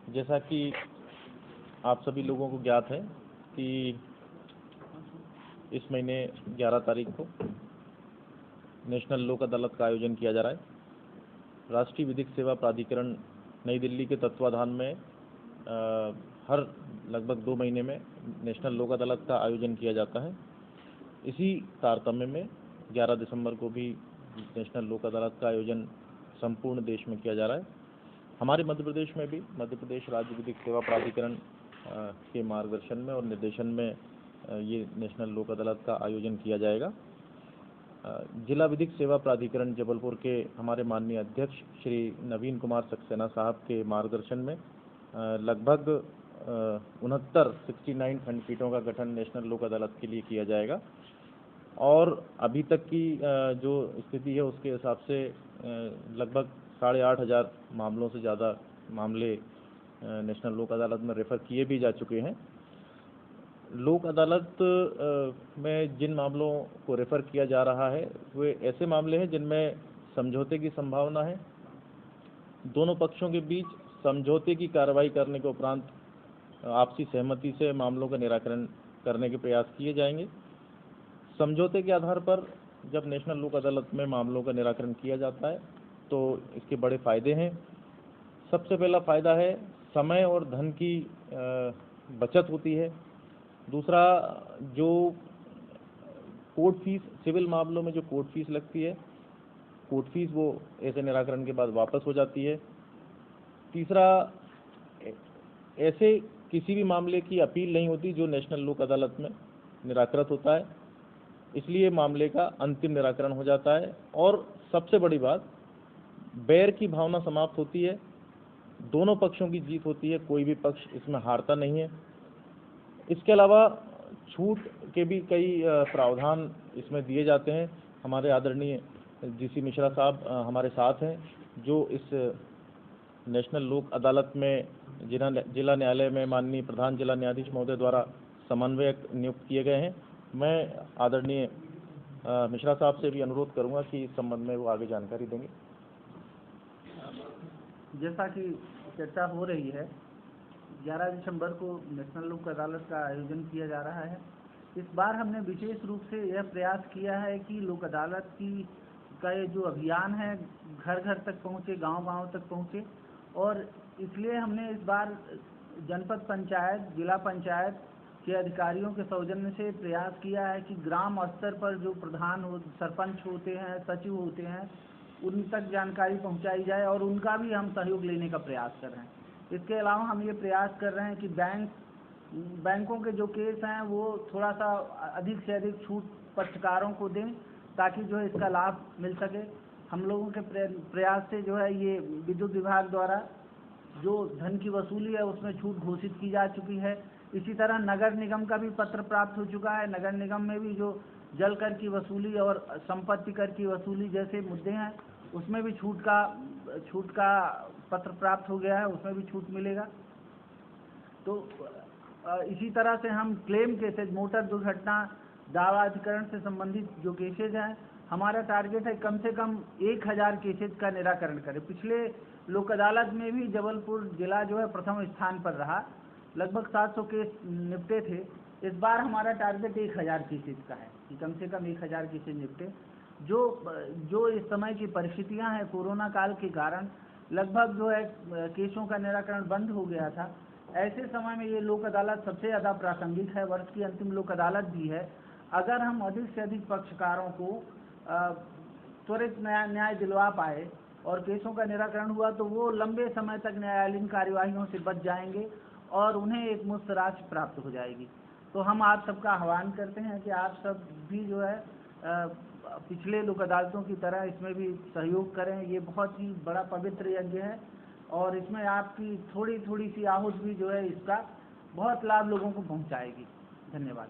जैसा कि आप सभी लोगों को ज्ञात है कि इस महीने 11 तारीख को नेशनल लोक अदालत का आयोजन किया जा रहा है। राष्ट्रीय विधिक सेवा प्राधिकरण नई दिल्ली के तत्वाधान में हर लगभग 2 महीने में नेशनल लोक अदालत का आयोजन किया जाता है। इसी तारतम्य में 11 दिसंबर को भी नेशनल लोक अदालत का आयोजन संपूर्ण देश में किया जा रहा है। हमारे मध्य प्रदेश में भी मध्य प्रदेश राज्य विधिक सेवा प्राधिकरण के मार्गदर्शन में और निर्देशन में ये नेशनल लोक अदालत का आयोजन किया जाएगा। जिला विधिक सेवा प्राधिकरण जबलपुर के हमारे माननीय अध्यक्ष श्री नवीन कुमार सक्सेना साहब के मार्गदर्शन में लगभग 69 खंडपीठों का गठन नेशनल लोक अदालत के लिए किया जाएगा और अभी तक की जो स्थिति है उसके हिसाब से लगभग 8,500 मामलों से ज़्यादा मामले नेशनल लोक अदालत में रेफ़र किए भी जा चुके हैं। लोक अदालत में जिन मामलों को रेफ़र किया जा रहा है वे ऐसे मामले हैं जिनमें समझौते की संभावना है। दोनों पक्षों के बीच समझौते की कार्रवाई करने के उपरांत आपसी सहमति से मामलों का निराकरण करने के प्रयास किए जाएंगे। समझौते के आधार पर जब नेशनल लोक अदालत में मामलों का निराकरण किया जाता है तो इसके बड़े फ़ायदे हैं। सबसे पहला फ़ायदा है समय और धन की बचत होती है। दूसरा, जो कोर्ट फीस सिविल मामलों में जो कोर्ट फीस लगती है, कोर्ट फीस वो ऐसे निराकरण के बाद वापस हो जाती है। तीसरा, ऐसे किसी भी मामले की अपील नहीं होती जो नेशनल लोक अदालत में निराकृत होता है, इसलिए मामले का अंतिम निराकरण हो जाता है। और सबसे बड़ी बात, बैर की भावना समाप्त होती है, दोनों पक्षों की जीत होती है, कोई भी पक्ष इसमें हारता नहीं है। इसके अलावा छूट के भी कई प्रावधान इसमें दिए जाते हैं। हमारे आदरणीय जीसी मिश्रा साहब हमारे साथ हैं जो इस नेशनल लोक अदालत में जिला न्यायालय में माननीय प्रधान जिला न्यायाधीश महोदय द्वारा समन्वयक नियुक्त किए गए हैं। मैं आदरणीय मिश्रा साहब से भी अनुरोध करूंगा कि इस संबंध में वो आगे जानकारी देंगे। जैसा कि चर्चा हो रही है, 11 दिसंबर को नेशनल लोक अदालत का आयोजन किया जा रहा है। इस बार हमने विशेष रूप से यह प्रयास किया है कि लोक अदालत का ये जो अभियान है घर घर तक पहुँचे, गांव-गांव तक पहुँचे, और इसलिए हमने इस बार जनपद पंचायत, जिला पंचायत के अधिकारियों के सौजन्य से प्रयास किया है कि ग्राम स्तर पर जो प्रधान सरपंच होते हैं, सचिव होते हैं, उन तक जानकारी पहुंचाई जाए और उनका भी हम सहयोग लेने का प्रयास कर रहे हैं। इसके अलावा हम ये प्रयास कर रहे हैं कि बैंकों के जो केस हैं वो थोड़ा सा अधिक से अधिक छूट पक्षकारों को दें ताकि जो है इसका लाभ मिल सके। हम लोगों के प्रयास से जो है ये विद्युत विभाग द्वारा जो धन की वसूली है उसमें छूट घोषित की जा चुकी है। इसी तरह नगर निगम का भी पत्र प्राप्त हो चुका है। नगर निगम में भी जो जल कर की वसूली और संपत्ति कर की वसूली जैसे मुद्दे हैं उसमें भी छूट का पत्र प्राप्त हो गया है, उसमें भी छूट मिलेगा। तो इसी तरह से हम क्लेम केसेज, मोटर दुर्घटना दावा अधिकरण से संबंधित जो केसेज हैं, हमारा टारगेट है कम से कम 1000 केसेज का निराकरण करें। पिछले लोक अदालत में भी जबलपुर जिला जो है प्रथम स्थान पर रहा, लगभग 700 केस निपटे थे। इस बार हमारा टारगेट 1000 केसेज का है कि कम से कम 1000 केसेज निपटे। जो इस समय की परिस्थितियां हैं, कोरोना काल के कारण लगभग जो है केसों का निराकरण बंद हो गया था। ऐसे समय में ये लोक अदालत सबसे ज़्यादा प्रासंगिक है। वर्ष की अंतिम लोक अदालत भी है। अगर हम अधिक से अधिक पक्षकारों को त्वरित न्याय दिलवा पाए और केसों का निराकरण हुआ तो वो लंबे समय तक न्यायालयीन कार्यवाहियों से बच जाएंगे और उन्हें एक मुफ्त राशि प्राप्त हो जाएगी। तो हम आप सबका आह्वान करते हैं कि आप सब भी जो है पिछले लोक अदालतों की तरह इसमें भी सहयोग करें। ये बहुत ही बड़ा पवित्र यज्ञ है और इसमें आपकी थोड़ी थोड़ी सी आहूत भी जो है इसका बहुत लाभ लोगों को पहुंचाएगी। धन्यवाद।